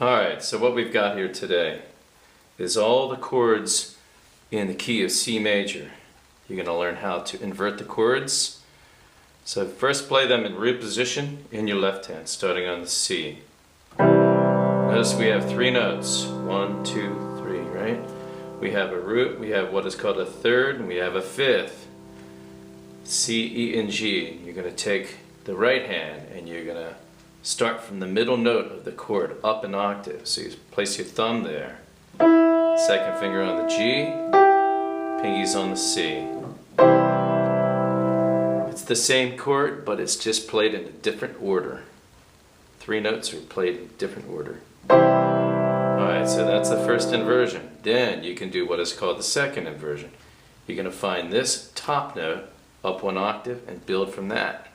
Alright, so what we've got here today is all the chords in the key of C major. You're going to learn how to invert the chords. So first play them in root position in your left hand, starting on the C. Notice we have three notes. 1, 2, 3, right? We have a root, we have what is called a third, and we have a fifth. C, E, and G. You're going to take the right hand and you're going to start from the middle note of the chord up an octave. So you place your thumb there, second finger on the G, pinkies on the C. It's the same chord, but it's just played in a different order. Three notes are played in different order. Alright, so that's the first inversion. Then you can do what is called the second inversion. You're going to find this top note up one octave and build from that.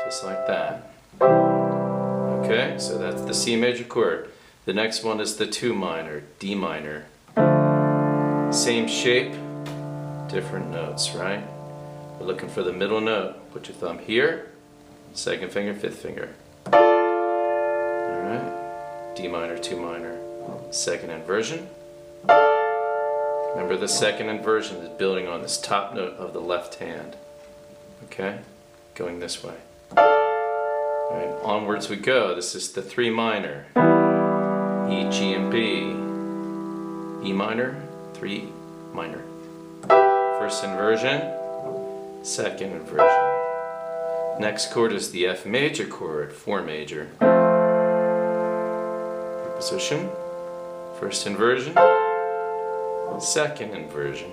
Just like that. Okay, so that's the C major chord. The next one is the 2 minor, D minor. Same shape, different notes, right? We're looking for the middle note. Put your thumb here, second finger, fifth finger. Alright, D minor, 2 minor, second inversion. Remember, the second inversion is building on this top note of the left hand. Okay, going this way. Alright, onwards we go. This is the 3 minor. E, G, and B. E minor, 3 minor. First inversion, second inversion. Next chord is the F major chord, 4 major. Position, first inversion, second inversion.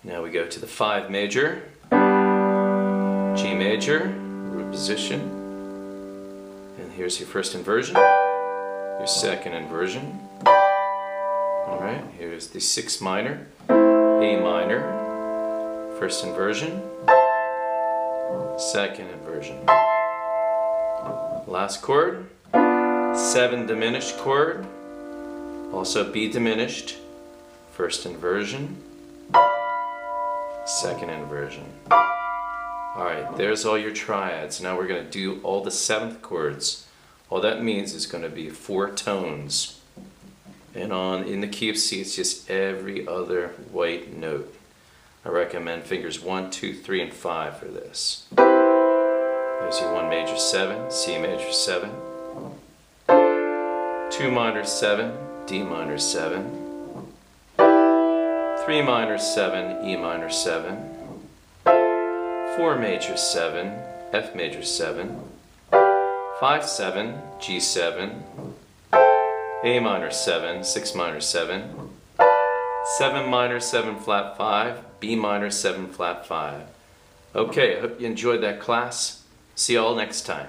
Now we go to the 5 major, G major, root position, and here's your first inversion, your second inversion. Alright, here's the 6 minor, A minor, first inversion, second inversion. Last chord, 7 diminished chord, also B diminished, first inversion, second inversion. Alright, there's all your triads. Now we're going to do all the 7th chords. All that means is going to be 4 tones. And in the key of C, it's just every other white note. I recommend fingers 1, 2, 3, and 5 for this. There's your 1 major 7, C major 7, 2 minor 7, D minor 7, 3 minor 7, E minor 7, 4 major 7, F major 7, 5 7, G 7, A minor 7, 6 minor 7, 7 minor 7 flat 5, B minor 7 flat 5. Okay, I hope you enjoyed that class. See you all next time.